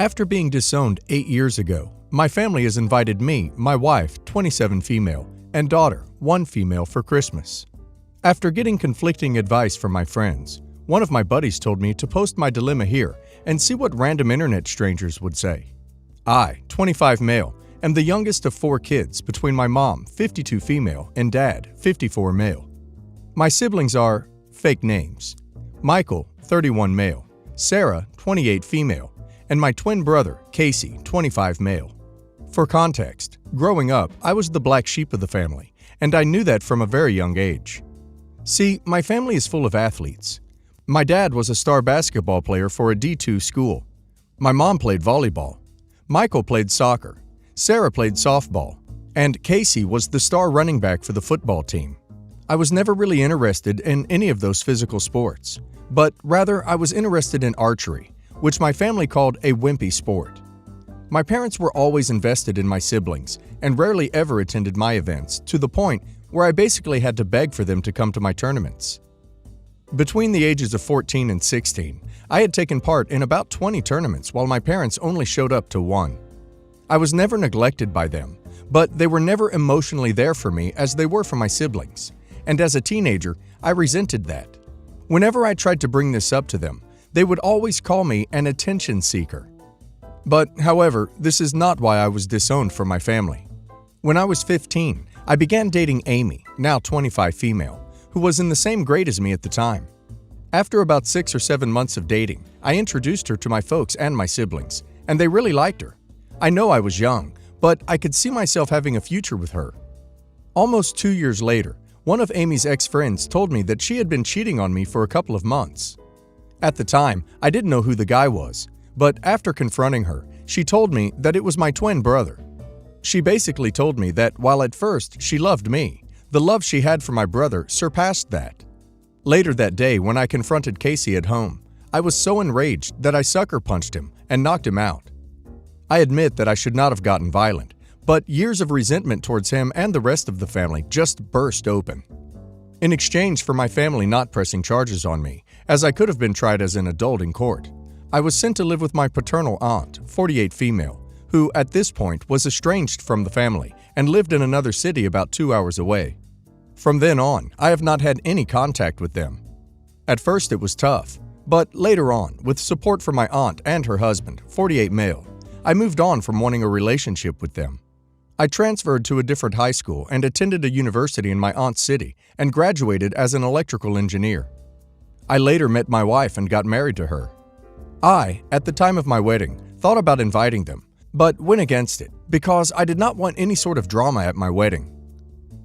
After being disowned 8 years ago, my family has invited me, my wife, 27 female, and daughter, 1 female, for Christmas. After getting conflicting advice from my friends, one of my buddies told me to post my dilemma here and see what random internet strangers would say. I, 25 male, am the youngest of 4 kids between my mom, 52 female, and dad, 54 male. My siblings are fake names: Michael, 31 male, Sarah, 28 female, and my twin brother, Casey, 25 male. For context, growing up, I was the black sheep of the family, and I knew that from a very young age. See, my family is full of athletes. My dad was a star basketball player for a D2 school. My mom played volleyball. Michael played soccer. Sarah played softball. And Casey was the star running back for the football team. I was never really interested in any of those physical sports, but rather I was interested in archery, which my family called a wimpy sport. My parents were always invested in my siblings and rarely ever attended my events, to the point where I basically had to beg for them to come to my tournaments. Between the ages of 14 and 16, I had taken part in about 20 tournaments while my parents only showed up to 1. I was never neglected by them, but they were never emotionally there for me as they were for my siblings, and as a teenager, I resented that. Whenever I tried to bring this up to them, they would always call me an attention seeker. But, however, this is not why I was disowned from my family. When I was 15, I began dating Amy, now 25 female, who was in the same grade as me at the time. After about 6 or 7 months of dating, I introduced her to my folks and my siblings, and they really liked her. I know I was young, but I could see myself having a future with her. Almost 2 years later, one of Amy's ex-friends told me that she had been cheating on me for a couple of months. At the time, I didn't know who the guy was, but after confronting her, she told me that it was my twin brother. She basically told me that while at first she loved me, the love she had for my brother surpassed that. Later that day, when I confronted Casey at home, I was so enraged that I sucker punched him and knocked him out. I admit that I should not have gotten violent, but years of resentment towards him and the rest of the family just burst open. In exchange for my family not pressing charges on me, as I could have been tried as an adult in court, I was sent to live with my paternal aunt, 48 female, who at this point was estranged from the family and lived in another city about 2 hours away. From then on, I have not had any contact with them. At first it was tough, but later on, with support from my aunt and her husband, 48 male, I moved on from wanting a relationship with them. I transferred to a different high school and attended a university in my aunt's city and graduated as an electrical engineer. I later met my wife and got married to her. I, at the time of my wedding, thought about inviting them, but went against it because I did not want any sort of drama at my wedding.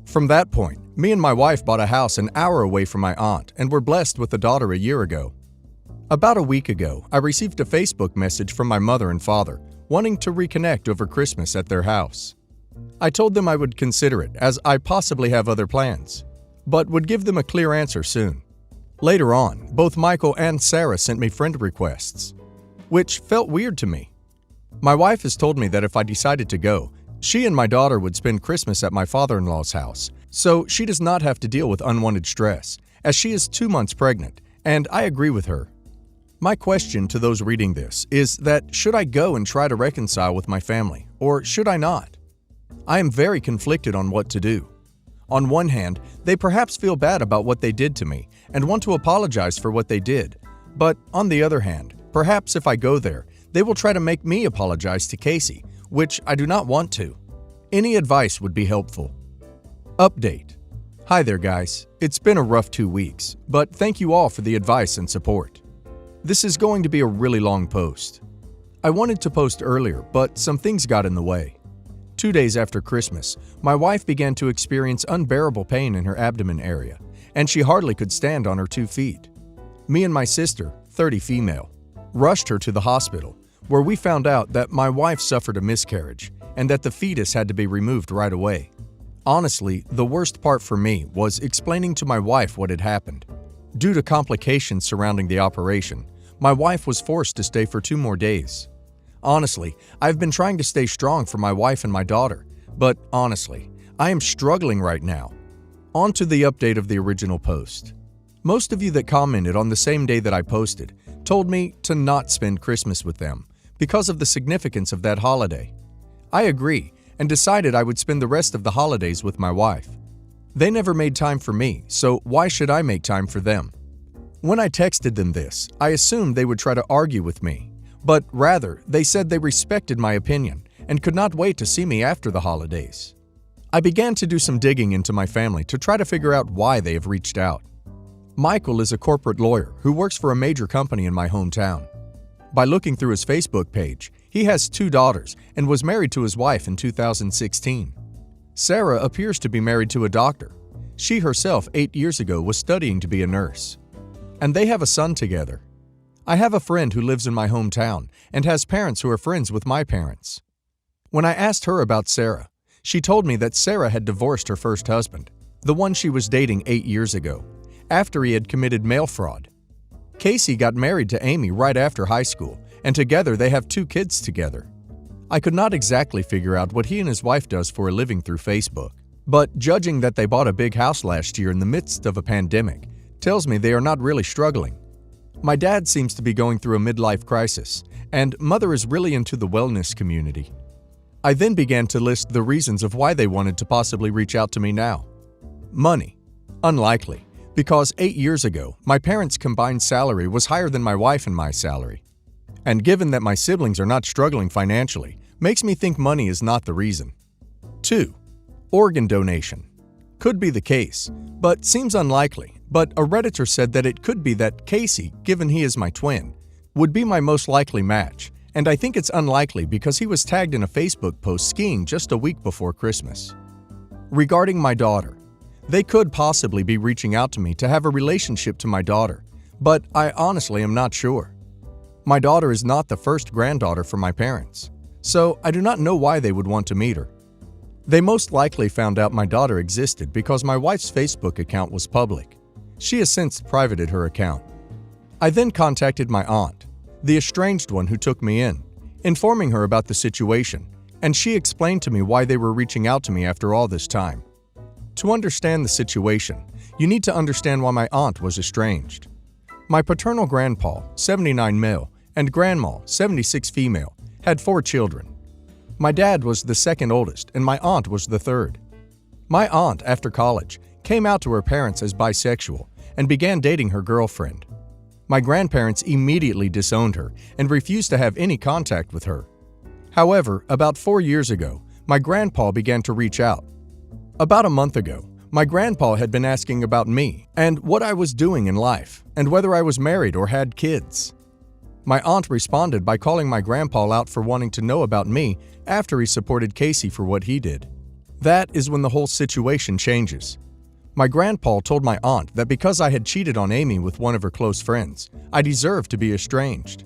From that point, me and my wife bought a house an hour away from my aunt and were blessed with a daughter a year ago. About a week ago, I received a Facebook message from my mother and father wanting to reconnect over Christmas at their house. I told them I would consider it as I possibly have other plans, but would give them a clear answer soon. Later on, both Michael and Sarah sent me friend requests, which felt weird to me. My wife has told me that if I decided to go, she and my daughter would spend Christmas at my father-in-law's house, so she does not have to deal with unwanted stress, as she is 2 months pregnant, and I agree with her. My question to those reading this is that should I go and try to reconcile with my family, or should I not? I am very conflicted on what to do. On one hand, they perhaps feel bad about what they did to me and want to apologize for what they did. But on the other hand, perhaps if I go there, they will try to make me apologize to Casey, which I do not want to. Any advice would be helpful. Update. Hi there guys, it's been a rough 2 weeks, but thank you all for the advice and support. This is going to be a really long post. I wanted to post earlier, but some things got in the way. 2 days after Christmas, my wife began to experience unbearable pain in her abdomen area, and she hardly could stand on her 2 feet. Me and my sister, 30 female, rushed her to the hospital, where we found out that my wife suffered a miscarriage and that the fetus had to be removed right away. Honestly, the worst part for me was explaining to my wife what had happened. Due to complications surrounding the operation, my wife was forced to stay for 2 more days. Honestly, I've been trying to stay strong for my wife and my daughter, but honestly, I am struggling right now. On to the update of the original post. Most of you that commented on the same day that I posted told me to not spend Christmas with them because of the significance of that holiday. I agree and decided I would spend the rest of the holidays with my wife. They never made time for me, so why should I make time for them? When I texted them this, I assumed they would try to argue with me, but rather, they said they respected my opinion and could not wait to see me after the holidays. I began to do some digging into my family to try to figure out why they have reached out. Michael is a corporate lawyer who works for a major company in my hometown. By looking through his Facebook page, he has 2 daughters and was married to his wife in 2016. Sarah appears to be married to a doctor. She herself 8 years ago was studying to be a nurse. And they have a son together. I have a friend who lives in my hometown and has parents who are friends with my parents. When I asked her about Sarah, she told me that Sarah had divorced her first husband, the one she was dating 8 years ago, after he had committed mail fraud. Casey got married to Amy right after high school, and together they have 2 kids together. I could not exactly figure out what he and his wife does for a living through Facebook, but judging that they bought a big house last year in the midst of a pandemic tells me they are not really struggling. My dad seems to be going through a midlife crisis, and mother is really into the wellness community. I then began to list the reasons of why they wanted to possibly reach out to me now. Money. Unlikely, because 8 years ago, my parents' combined salary was higher than my wife and my salary. And given that my siblings are not struggling financially, makes me think money is not the reason. 2. Organ donation. Could be the case, but seems unlikely. But a Redditor said that it could be that Casey, given he is my twin, would be my most likely match, and I think it's unlikely because he was tagged in a Facebook post skiing just a week before Christmas. Regarding my daughter, they could possibly be reaching out to me to have a relationship to my daughter, but I honestly am not sure. My daughter is not the first granddaughter for my parents, so I do not know why they would want to meet her. They most likely found out my daughter existed because my wife's Facebook account was public. She has since privated her account. I then contacted my aunt, the estranged one who took me in, informing her about the situation, and she explained to me why they were reaching out to me after all this time. To understand the situation, you need to understand why my aunt was estranged. My paternal grandpa, 79 male, and grandma, 76 female, had 4 children. My dad was the second oldest, and my aunt was the third. My aunt, after college, came out to her parents as bisexual and began dating her girlfriend. My grandparents immediately disowned her and refused to have any contact with her. However, about 4 years ago, my grandpa began to reach out. About a month ago, my grandpa had been asking about me and what I was doing in life and whether I was married or had kids. My aunt responded by calling my grandpa out for wanting to know about me after he supported Casey for what he did. That is when the whole situation changes. My grandpa told my aunt that because I had cheated on Amy with one of her close friends, I deserved to be estranged.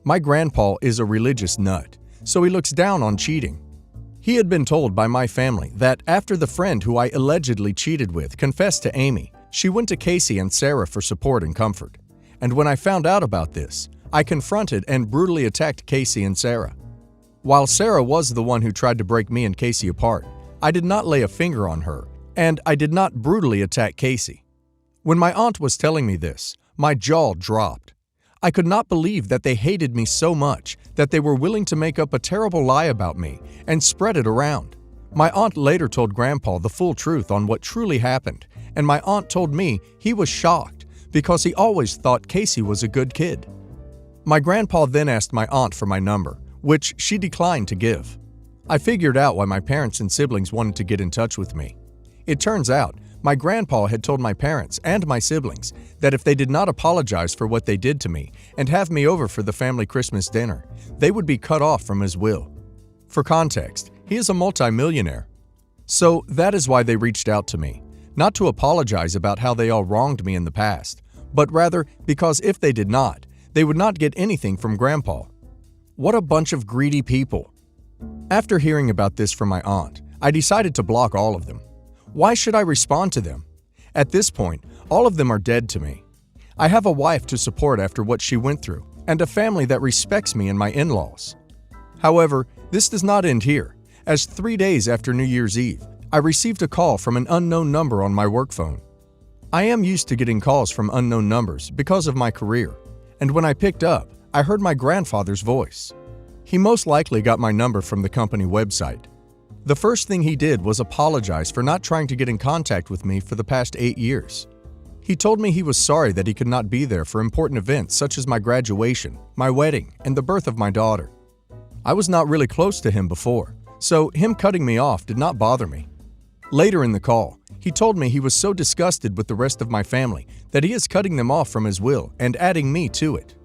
My grandpa is a religious nut, so he looks down on cheating. He had been told by my family that after the friend who I allegedly cheated with confessed to Amy, she went to Casey and Sarah for support and comfort. And when I found out about this, I confronted and brutally attacked Casey and Sarah. While Sarah was the one who tried to break me and Casey apart, I did not lay a finger on her, and I did not brutally attack Casey. When my aunt was telling me this, my jaw dropped. I could not believe that they hated me so much that they were willing to make up a terrible lie about me and spread it around. My aunt later told Grandpa the full truth on what truly happened, and my aunt told me he was shocked because he always thought Casey was a good kid. My grandpa then asked my aunt for my number, which she declined to give. I figured out why my parents and siblings wanted to get in touch with me. It turns out, my grandpa had told my parents and my siblings that if they did not apologize for what they did to me and have me over for the family Christmas dinner, they would be cut off from his will. For context, he is a multimillionaire. So that is why they reached out to me, not to apologize about how they all wronged me in the past, but rather because if they did not, they would not get anything from Grandpa. What a bunch of greedy people. After hearing about this from my aunt, I decided to block all of them. Why should I respond to them? At this point, all of them are dead to me. I have a wife to support after what she went through, and a family that respects me and my in-laws. However, this does not end here, as 3 days after New Year's Eve, I received a call from an unknown number on my work phone. I am used to getting calls from unknown numbers because of my career, and when I picked up, I heard my grandfather's voice. He most likely got my number from the company website. The first thing he did was apologize for not trying to get in contact with me for the past 8 years. He told me he was sorry that he could not be there for important events such as my graduation, my wedding, and the birth of my daughter. I was not really close to him before, so him cutting me off did not bother me. Later in the call, he told me he was so disgusted with the rest of my family that he is cutting them off from his will and adding me to it.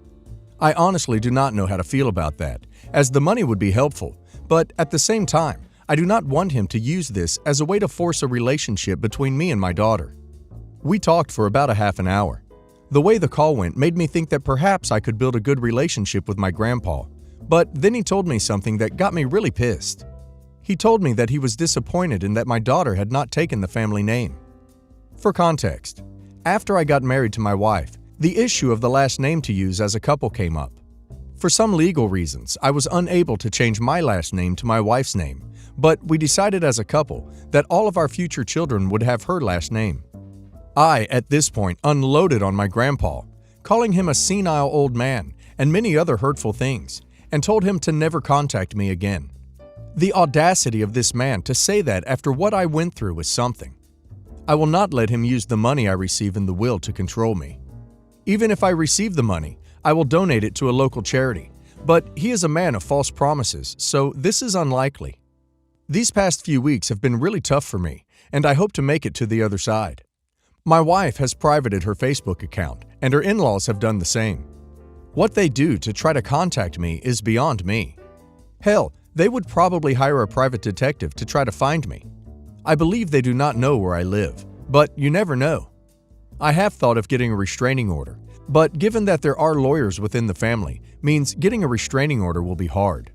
I honestly do not know how to feel about that, as the money would be helpful, but at the same time, I do not want him to use this as a way to force a relationship between me and my daughter. We talked for about a half an hour. The way the call went made me think that perhaps I could build a good relationship with my grandpa, but then he told me something that got me really pissed. He told me that he was disappointed in that my daughter had not taken the family name. For context, after I got married to my wife, the issue of the last name to use as a couple came up. For some legal reasons, I was unable to change my last name to my wife's name, but we decided as a couple that all of our future children would have her last name. I, at this point, unloaded on my grandpa, calling him a senile old man and many other hurtful things, and told him to never contact me again. The audacity of this man to say that after what I went through is something. I will not let him use the money I receive in the will to control me. Even if I receive the money, I will donate it to a local charity, but he is a man of false promises, so this is unlikely. These past few weeks have been really tough for me, and I hope to make it to the other side. My wife has privated her Facebook account, and her in-laws have done the same. What they do to try to contact me is beyond me. Hell, they would probably hire a private detective to try to find me. I believe they do not know where I live, but you never know. I have thought of getting a restraining order, but given that there are lawyers within the family, means getting a restraining order will be hard.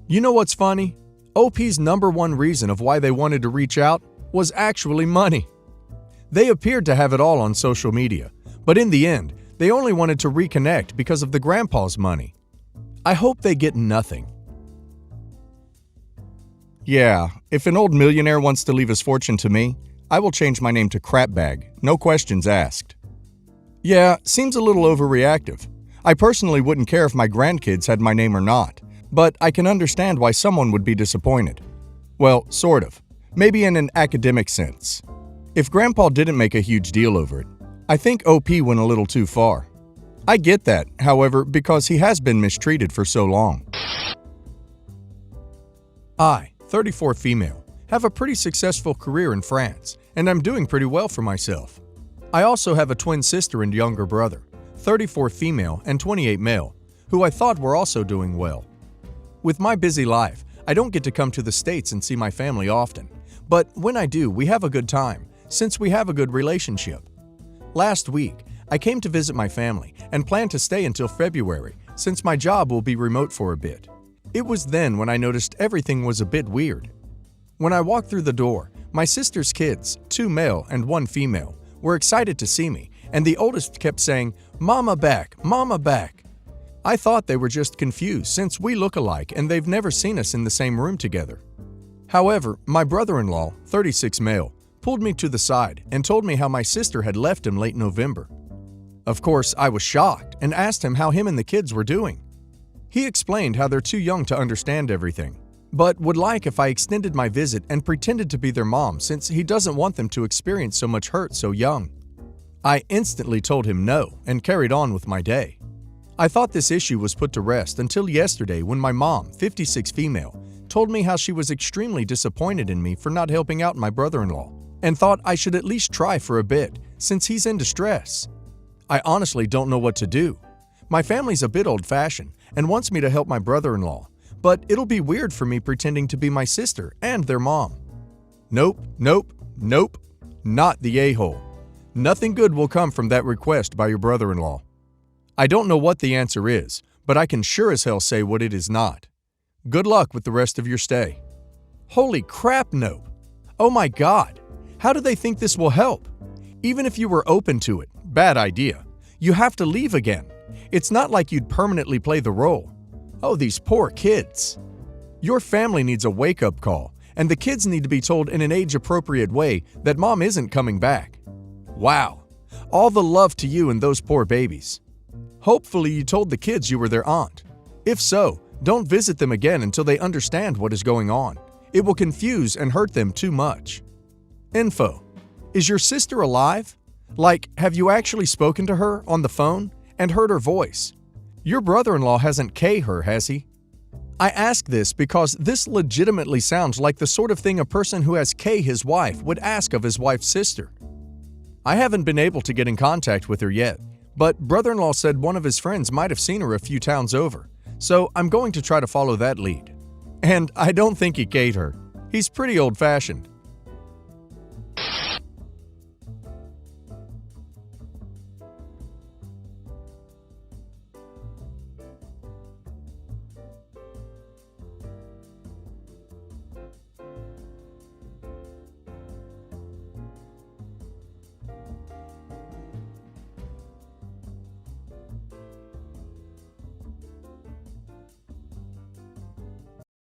You know what's funny? OP's number one reason of why they wanted to reach out was actually money. They appeared to have it all on social media, but in the end, they only wanted to reconnect because of the grandpa's money. I hope they get nothing. Yeah, if an old millionaire wants to leave his fortune to me, I will change my name to Crapbag, no questions asked. Yeah, seems a little overreactive. I personally wouldn't care if my grandkids had my name or not, but I can understand why someone would be disappointed. Well, sort of. Maybe in an academic sense. If Grandpa didn't make a huge deal over it, I think OP went a little too far. I get that, however, because he has been mistreated for so long. I, 34 female, have a pretty successful career in France, and I'm doing pretty well for myself. I also have a twin sister and younger brother, 34 female and 28 male, who I thought were also doing well. With my busy life, I don't get to come to the States and see my family often, but when I do, we have a good time, since we have a good relationship. Last week, I came to visit my family and plan to stay until February, since my job will be remote for a bit. It was then when I noticed everything was a bit weird. When I walked through the door, my sister's kids, 2 male and 1 female, were excited to see me, and the oldest kept saying, "Mama back, Mama back." I thought they were just confused since we look alike and they've never seen us in the same room together. However, my brother-in-law, 36 male, pulled me to the side and told me how my sister had left him late November. Of course, I was shocked and asked him how him and the kids were doing. He explained how they're too young to understand everything, but would like if I extended my visit and pretended to be their mom since he doesn't want them to experience so much hurt so young. I instantly told him no and carried on with my day. I thought this issue was put to rest until yesterday when my mom, 56 female, told me how she was extremely disappointed in me for not helping out my brother-in-law and thought I should at least try for a bit since he's in distress. I honestly don't know what to do. My family's a bit old-fashioned and wants me to help my brother-in-law, but it'll be weird for me pretending to be my sister and their mom. Nope, nope, nope, not the a-hole. Nothing good will come from that request by your brother-in-law. I don't know what the answer is, but I can sure as hell say what it is not. Good luck with the rest of your stay. Holy crap, nope. Oh my God. How do they think this will help? Even if you were open to it, bad idea. You have to leave again. It's not like you'd permanently play the role. Oh, these poor kids. Your family needs a wake-up call, and the kids need to be told in an age-appropriate way that mom isn't coming back. Wow. All the love to you and those poor babies. Hopefully you told the kids you were their aunt. If so, Don't visit them again until they understand what is going on. It will confuse and hurt them too much. Info: Is your sister alive? Like, have you actually spoken to her on the phone and heard her voice? Your brother-in-law hasn't K her, has he? I ask this because this legitimately sounds like the sort of thing a person who has K his wife would ask of his wife's sister. I haven't been able to get in contact with her yet, but brother-in-law said one of his friends might have seen her a few towns over, so I'm going to try to follow that lead. And I don't think he K'd her. He's pretty old-fashioned.